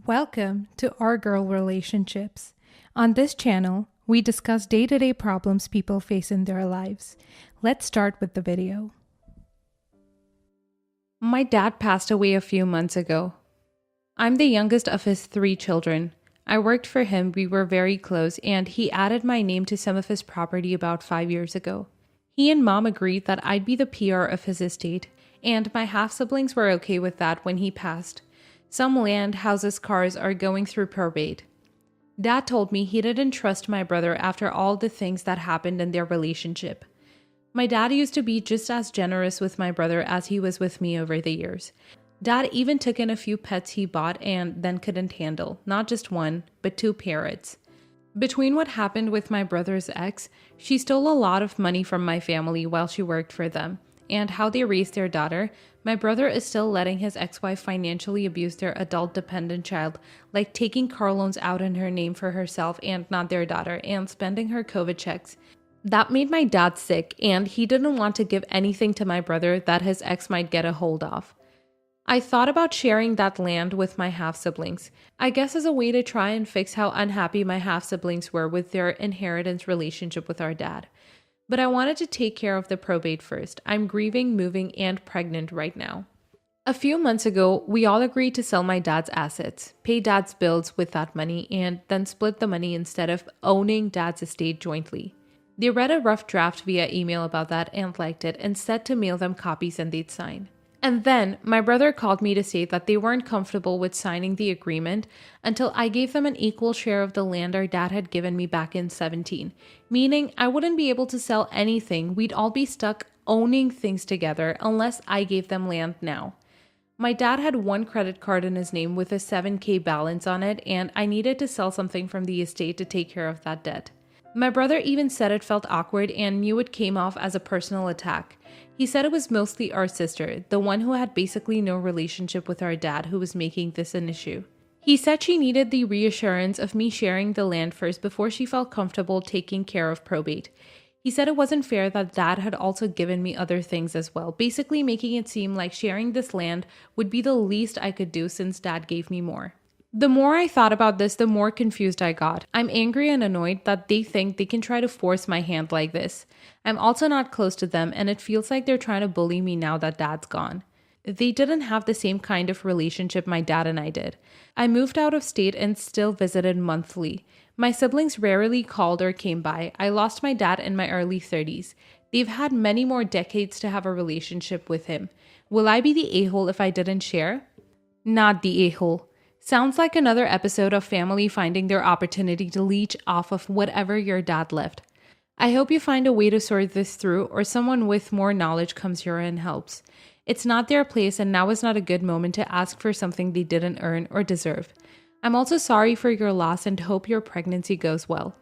Welcome to Our Girl Relationships. On this channel, we discuss day-to-day problems people face in their lives. Let's start with the video. My dad passed away a few months ago. I'm the youngest of his 3 children. I worked for him, we were very close, and he added my name to some of his property about 5 years ago. He and Mom agreed that I'd be the PR of his estate, and my half-siblings were okay with that when he passed. Some land, houses, cars are going through probate. Dad told me he didn't trust my brother after all the things that happened in their relationship. My dad used to be just as generous with my brother as he was with me over the years. Dad even took in a few pets he bought and then couldn't handle, not just one, but 2 parrots. Between what happened with my brother's ex, she stole a lot of money from my family while she worked for them, and how they raised their daughter, my brother is still letting his ex-wife financially abuse their adult dependent child, like taking car loans out in her name for herself and not their daughter, and spending her COVID checks. That made my dad sick, and he didn't want to give anything to my brother that his ex might get a hold of. I thought about sharing that land with my half-siblings, I guess as a way to try and fix how unhappy my half-siblings were with their inheritance relationship with our dad. But I wanted to take care of the probate first. I'm grieving, moving, and pregnant right now. A few months ago, we all agreed to sell my dad's assets, pay dad's bills with that money, and then split the money instead of owning dad's estate jointly. They read a rough draft via email about that and liked it and said to mail them copies and they'd sign. And then my brother called me to say that they weren't comfortable with signing the agreement until I gave them an equal share of the land our dad had given me back in 2017, meaning I wouldn't be able to sell anything. We'd all be stuck owning things together unless I gave them land now. My dad had 1 credit card in his name with a $7,000 balance on it, and I needed to sell something from the estate to take care of that debt. My brother even said it felt awkward and knew it came off as a personal attack. He said it was mostly our sister, the one who had basically no relationship with our dad, who was making this an issue. He said she needed the reassurance of me sharing the land first before she felt comfortable taking care of probate. He said it wasn't fair that dad had also given me other things as well, basically making it seem like sharing this land would be the least I could do since dad gave me more. The more I thought about this, the more confused I got. I'm angry and annoyed that they think they can try to force my hand like this. I'm also not close to them, and it feels like they're trying to bully me now that dad's gone. They didn't have the same kind of relationship my dad and I did. I moved out of state and still visited monthly. My siblings rarely called or came by. I lost my dad in my early 30s. They've had many more decades to have a relationship with him. Will I be the a-hole if I didn't share? Not the a-hole. Sounds like another episode of family finding their opportunity to leech off of whatever your dad left. I hope you find a way to sort this through, or someone with more knowledge comes here and helps. It's not their place, and now is not a good moment to ask for something they didn't earn or deserve. I'm also sorry for your loss and hope your pregnancy goes well.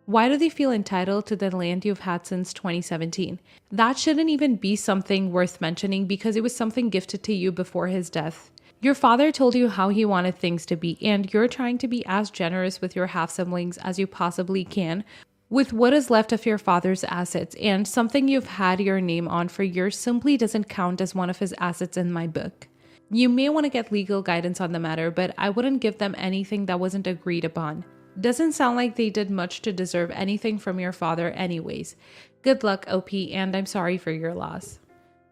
Why do they feel entitled to the land you've had since 2017? That shouldn't even be something worth mentioning because it was something gifted to you before his death. Your father told you how he wanted things to be, and you're trying to be as generous with your half-siblings as you possibly can with what is left of your father's assets, and something you've had your name on for years simply doesn't count as one of his assets in my book. You may want to get legal guidance on the matter, but I wouldn't give them anything that wasn't agreed upon. Doesn't sound like they did much to deserve anything from your father anyways. Good luck, OP, and I'm sorry for your loss.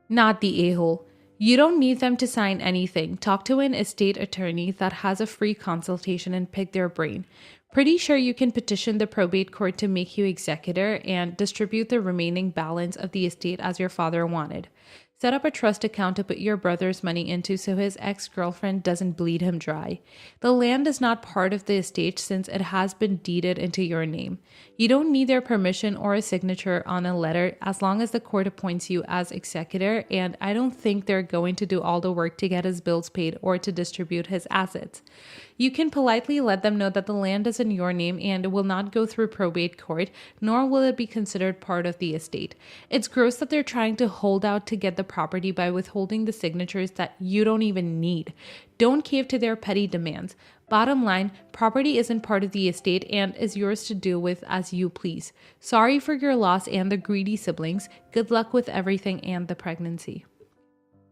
Not the a-hole. You don't need them to sign anything. Talk to an estate attorney that has a free consultation and pick their brain. Pretty sure you can petition the probate court to make you executor and distribute the remaining balance of the estate as your father wanted. Set up a trust account to put your brother's money into so his ex-girlfriend doesn't bleed him dry. The land is not part of the estate since it has been deeded into your name. You don't need their permission or a signature on a letter as long as the court appoints you as executor, and I don't think they're going to do all the work to get his bills paid or to distribute his assets. You can politely let them know that the land is in your name and will not go through probate court, nor will it be considered part of the estate. It's gross that they're trying to hold out to get the property by withholding the signatures that you don't even need. Don't cave to their petty demands. Bottom line, property isn't part of the estate and is yours to do with as you please. Sorry for your loss and the greedy siblings. Good luck with everything and the pregnancy.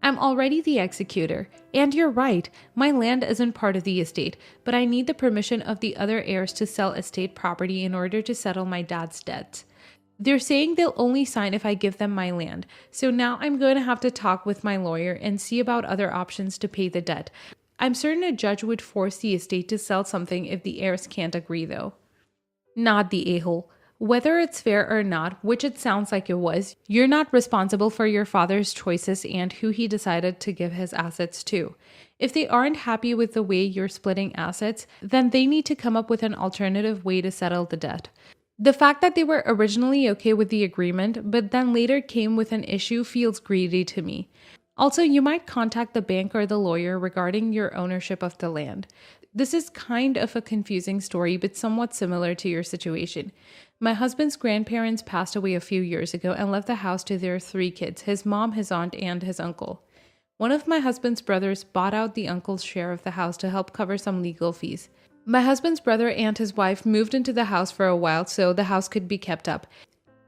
I'm already the executor. And you're right, my land isn't part of the estate, but I need the permission of the other heirs to sell estate property in order to settle my dad's debts. They're saying they'll only sign if I give them my land, so now I'm going to have to talk with my lawyer and see about other options to pay the debt. I'm certain a judge would force the estate to sell something if the heirs can't agree, though. Not the a-hole. Whether it's fair or not, which it sounds like it was, you're not responsible for your father's choices and who he decided to give his assets to. If they aren't happy with the way you're splitting assets, then they need to come up with an alternative way to settle the debt. The fact that they were originally okay with the agreement, but then later came with an issue feels greedy to me. Also, you might contact the bank or the lawyer regarding your ownership of the land. This is kind of a confusing story, but somewhat similar to your situation. My husband's grandparents passed away a few years ago and left the house to their 3 kids, his mom, his aunt, and his uncle. One of my husband's brothers bought out the uncle's share of the house to help cover some legal fees. My husband's brother and his wife moved into the house for a while so the house could be kept up.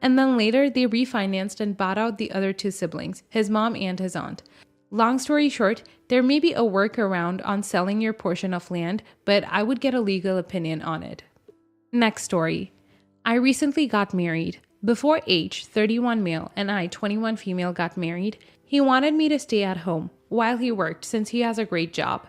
And then later, they refinanced and bought out the other 2 siblings, his mom and his aunt. Long story short, there may be a workaround on selling your portion of land, but I would get a legal opinion on it. Next story. I recently got married. Before H, 31 male, and I, 21 female, got married, he wanted me to stay at home while he worked since he has a great job.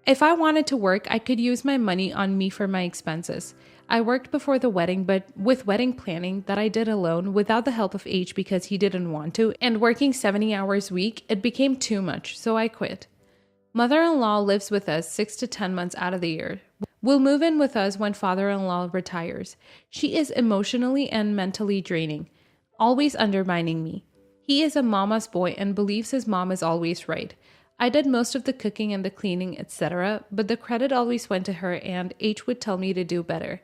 If I wanted to work, I could use my money on me for my expenses. I worked before the wedding, but with wedding planning that I did alone without the help of H because he didn't want to, and working 70 hours a week, it became too much, so I quit. Mother-in-law lives with us 6 to 10 months out of the year. Will move in with us when father-in-law retires. She is emotionally and mentally draining, always undermining me. He is a mama's boy and believes his mom is always right. I did most of the cooking and the cleaning, etc., but the credit always went to her and H would tell me to do better.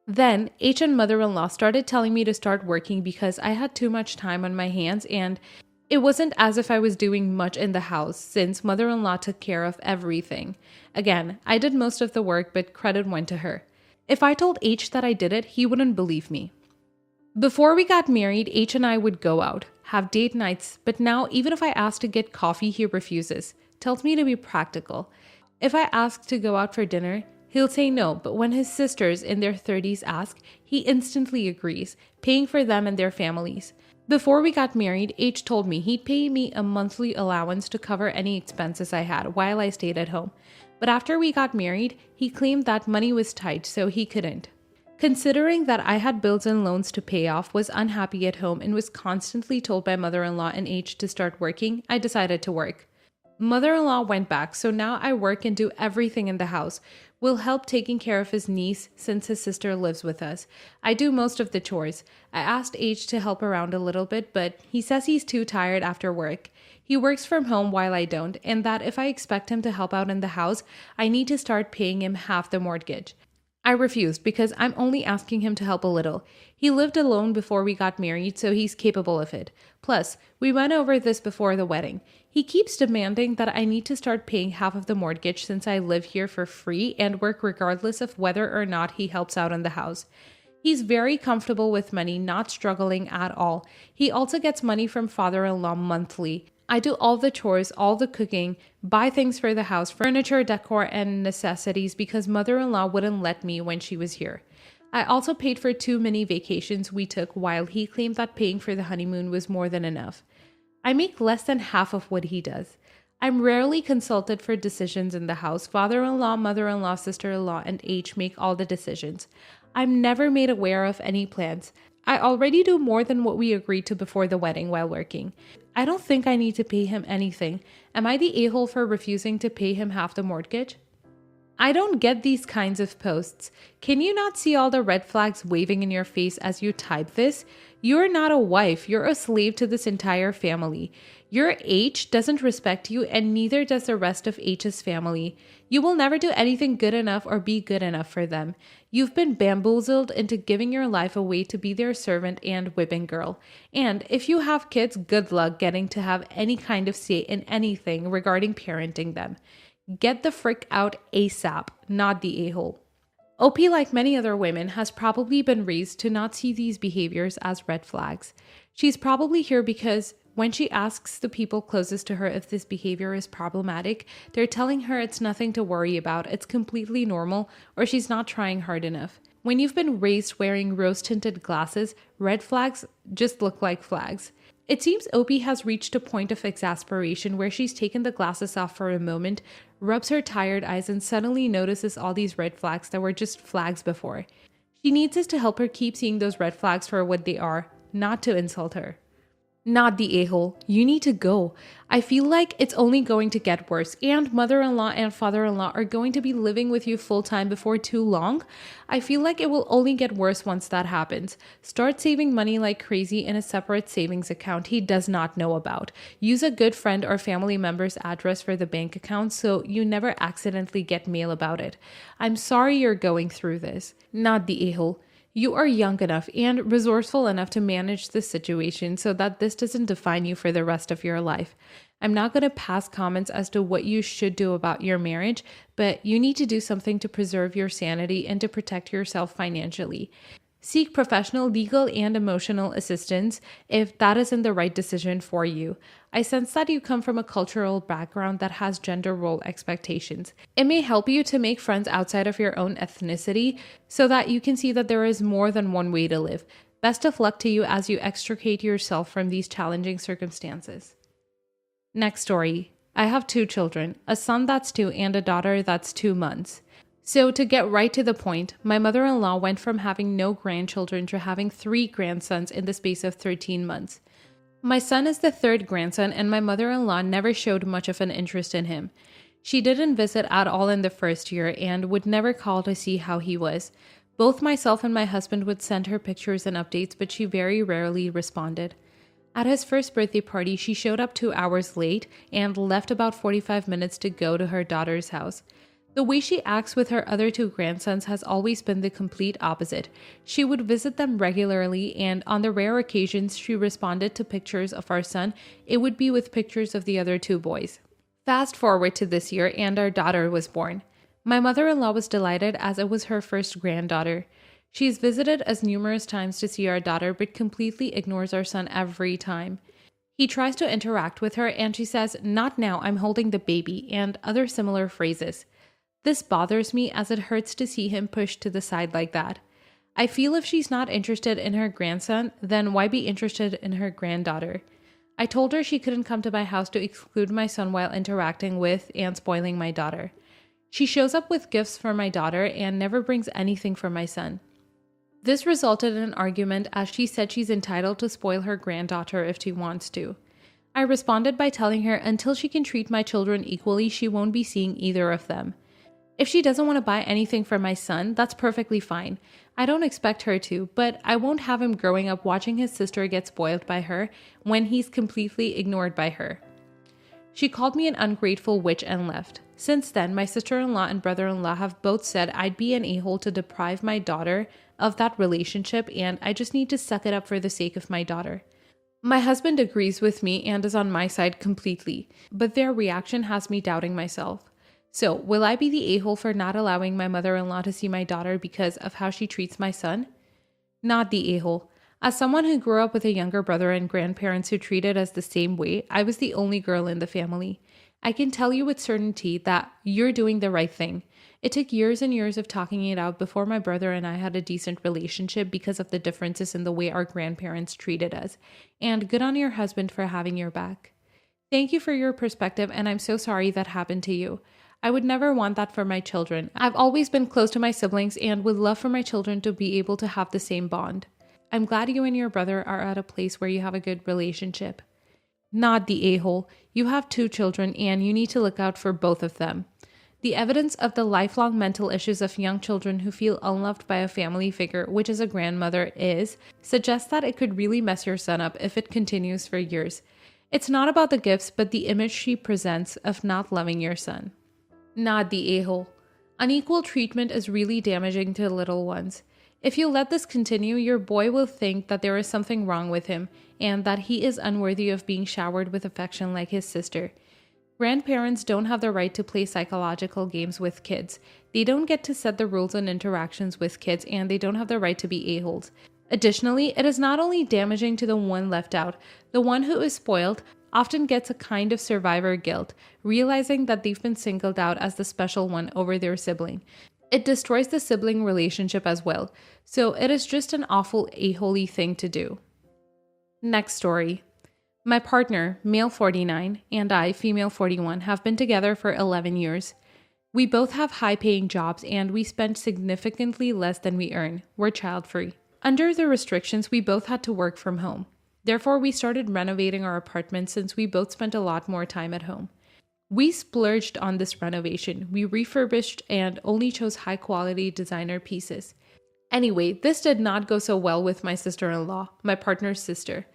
Then, H and mother-in-law started telling me to start working because I had too much time on my hands and it wasn't as if I was doing much in the house since mother-in-law took care of everything. Again, I did most of the work, but credit went to her. If I told H that I did it, he wouldn't believe me. Before we got married, H and I would go out, have date nights, but now even if I ask to get coffee, he refuses, tells me to be practical. If I ask to go out for dinner, he'll say no, but when his sisters in their 30s ask, he instantly agrees, paying for them and their families. Before we got married, H told me he'd pay me a monthly allowance to cover any expenses I had while I stayed at home. But after we got married, he claimed that money was tight, so he couldn't. Considering that I had bills and loans to pay off, was unhappy at home, and was constantly told by mother-in-law and H to start working, I decided to work. Mother-in-law went back, so now I work and do everything in the house. Will help taking care of his niece since his sister lives with us. I do most of the chores. I asked H to help around a little bit, but he says he's too tired after work. He works from home while I don't, and that if I expect him to help out in the house, I need to start paying him half the mortgage. I refused because I'm only asking him to help a little. He lived alone before we got married, so he's capable of it. Plus, we went over this before the wedding. He keeps demanding that I need to start paying half of the mortgage since I live here for free and work regardless of whether or not he helps out in the house. He's very comfortable with money, not struggling at all. He also gets money from father-in-law monthly. I do all the chores, all the cooking, buy things for the house, furniture, decor, and necessities because mother-in-law wouldn't let me when she was here. I also paid for 2 mini vacations we took while he claimed that paying for the honeymoon was more than enough. I make less than half of what he does. I'm rarely consulted for decisions in the house. Father-in-law, mother-in-law, sister-in-law, and H make all the decisions. I'm never made aware of any plans. I already do more than what we agreed to before the wedding while working. I don't think I need to pay him anything. Am I the a-hole for refusing to pay him half the mortgage? I don't get these kinds of posts. Can you not see all the red flags waving in your face as you type this? You're not a wife. You're a slave to this entire family. Your H doesn't respect you, and neither does the rest of H's family. You will never do anything good enough or be good enough for them. You've been bamboozled into giving your life away to be their servant and whipping girl. And if you have kids, good luck getting to have any kind of say in anything regarding parenting them. Get the frick out ASAP, not the a-hole. OP, like many other women, has probably been raised to not see these behaviors as red flags. She's probably here because When she asks the people closest to her if this behavior is problematic, they're telling her it's nothing to worry about, it's completely normal, or she's not trying hard enough. When you've been raised wearing rose-tinted glasses, red flags just look like flags. It seems Opie has reached a point of exasperation where she's taken the glasses off for a moment, rubs her tired eyes, and suddenly notices all these red flags that were just flags before. She needs us to help her keep seeing those red flags for what they are, not to insult her. Not the a-hole. You need to go. I feel like it's only going to get worse, and mother-in-law and father-in-law are going to be living with you full-time before too long. I feel like it will only get worse once that happens. Start saving money like crazy in a separate savings account he does not know about. Use a good friend or family member's address for the bank account so you never accidentally get mail about it. I'm sorry you're going through this. Not the a-hole. You are young enough and resourceful enough to manage this situation so that this doesn't define you for the rest of your life. I'm not going to pass comments as to what you should do about your marriage, but you need to do something to preserve your sanity and to protect yourself financially. Seek professional legal and emotional assistance if that isn't the right decision for you. I sense that you come from a cultural background that has gender role expectations. It may help you to make friends outside of your own ethnicity so that you can see that there is more than one way to live. Best of luck to you as you extricate yourself from these challenging circumstances. Next story. I have 2 children, a son that's 2 and a daughter that's 2 months. So to get right to the point, my mother-in-law went from having no grandchildren to having 3 grandsons in the space of 13 months. My son is the 3rd grandson, and my mother-in-law never showed much of an interest in him. She didn't visit at all in the first year and would never call to see how he was. Both myself and my husband would send her pictures and updates, but she very rarely responded. At his first birthday party, she showed up 2 hours late and left about 45 minutes to go to her daughter's house. The way she acts with her other 2 grandsons has always been the complete opposite. She would visit them regularly, and on the rare occasions she responded to pictures of our son, it would be with pictures of the other 2 boys. Fast forward to this year, and our daughter was born. My mother-in-law was delighted as it was her first granddaughter. She's visited us numerous times to see our daughter, but completely ignores our son every time. He tries to interact with her, and she says, "Not now, I'm holding the baby," and other similar phrases. This bothers me as it hurts to see him pushed to the side like that. I feel if she's not interested in her grandson, then why be interested in her granddaughter? I told her she couldn't come to my house to exclude my son while interacting with and spoiling my daughter. She shows up with gifts for my daughter and never brings anything for my son. This resulted in an argument as she said she's entitled to spoil her granddaughter if she wants to. I responded by telling her until she can treat my children equally, she won't be seeing either of them. If she doesn't want to buy anything for my son, that's perfectly fine. I don't expect her to, but I won't have him growing up watching his sister get spoiled by her when he's completely ignored by her. She called me an ungrateful witch and left. Since then, my sister-in-law and brother-in-law have both said I'd be an a-hole to deprive my daughter of that relationship, and I just need to suck it up for the sake of my daughter. My husband agrees with me and is on my side completely, but their reaction has me doubting myself. So, will I be the a-hole for not allowing my mother-in-law to see my daughter because of how she treats my son? Not the a-hole. As someone who grew up with a younger brother and grandparents who treated us the same way, I was the only girl in the family. I can tell you with certainty that you're doing the right thing. It took years and years of talking it out before my brother and I had a decent relationship because of the differences in the way our grandparents treated us. And good on your husband for having your back. Thank you for your perspective, and I'm so sorry that happened to you. I would never want that for my children. I've always been close to my siblings and would love for my children to be able to have the same bond. I'm glad you and your brother are at a place where you have a good relationship. Not the a-hole. You have 2 children and you need to look out for both of them. The evidence of the lifelong mental issues of young children who feel unloved by a family figure, which is a grandmother, suggests that it could really mess your son up if it continues for years. It's not about the gifts, but the image she presents of not loving your son. Not the a-hole. Unequal treatment is really damaging to little ones. If you let this continue, your boy will think that there is something wrong with him and that he is unworthy of being showered with affection like his sister. Grandparents don't have the right to play psychological games with kids. They don't get to set the rules and interactions with kids, and they don't have the right to be a-holes. Additionally, it is not only damaging to the one left out, the one who is spoiled often gets a kind of survivor guilt, realizing that they've been singled out as the special one over their sibling. It destroys the sibling relationship as well, so it is just an awful a-holy thing to do. Next story. My partner, male 49, and I, female 41, have been together for 11 years. We both have high-paying jobs and we spend significantly less than we earn. We're child-free. Under the restrictions, we both had to work from home. Therefore, we started renovating our apartment since we both spent a lot more time at home. We splurged on this renovation. We refurbished and only chose high-quality designer pieces. Anyway, this did not go so well with my sister-in-law, my partner's sister.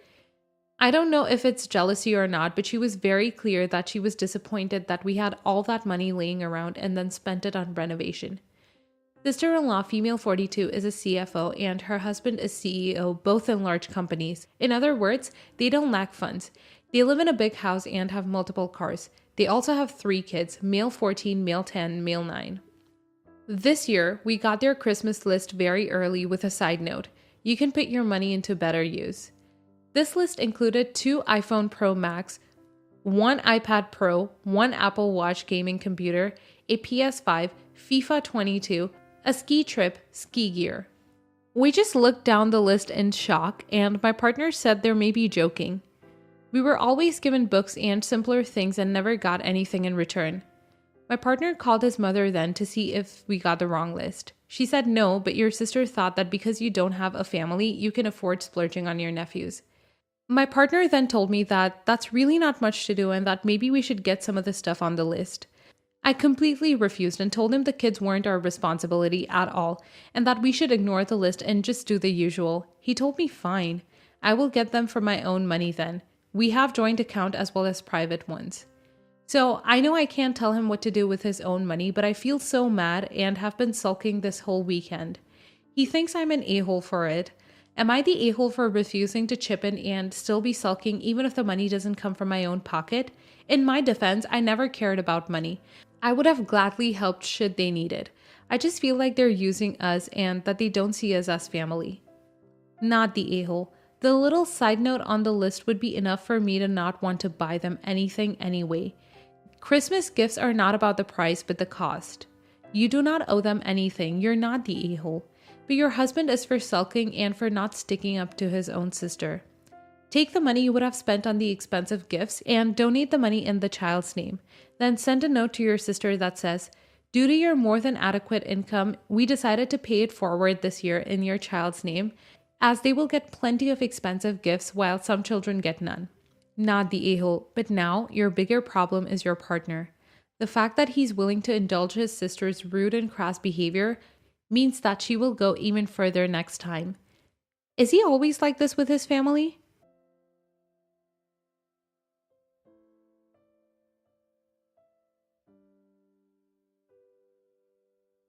I don't know if it's jealousy or not, but she was very clear that she was disappointed that we had all that money laying around and then spent it on renovation. Sister-in-law, female 42, is a CFO and her husband is CEO, both in large companies. In other words, they don't lack funds. They live in a big house and have multiple cars. They also have 3 kids, male 14, male 10, male 9. This year, we got their Christmas list very early with a side note. You can put your money into better use. This list included 2 iPhone Pro Max, 1 iPad Pro, 1 Apple Watch gaming computer, a PS5, FIFA 22, a ski trip, ski gear. We just looked down the list in shock, and my partner said they may be joking. We were always given books and simpler things and never got anything in return. My partner called his mother then to see if we got the wrong list. She said no, but your sister thought that because you don't have a family, you can afford splurging on your nephews. My partner then told me that that's really not much to do and that maybe we should get some of the stuff on the list. I completely refused and told him the kids weren't our responsibility at all and that we should ignore the list and just do the usual. He told me fine. I will get them from my own money then. We have joint account as well as private ones. So I know I can't tell him what to do with his own money, but I feel so mad and have been sulking this whole weekend. He thinks I'm an a-hole for it. Am I the a-hole for refusing to chip in and still be sulking even if the money doesn't come from my own pocket? In my defense, I never cared about money. I would have gladly helped should they need it. I just feel like they're using us and that they don't see us as family. Not the a-hole. The little side note on the list would be enough for me to not want to buy them anything anyway. Christmas gifts are not about the price but the cost. You do not owe them anything. You're not the a-hole. But your husband is for sulking and for not sticking up to his own sister. Take the money you would have spent on the expensive gifts and donate the money in the child's name. Then send a note to your sister that says, due to your more than adequate income, we decided to pay it forward this year in your child's name, as they will get plenty of expensive gifts while some children get none. Not the a-hole, but now your bigger problem is your partner. The fact that he's willing to indulge his sister's rude and crass behavior means that she will go even further next time. Is he always like this with his family?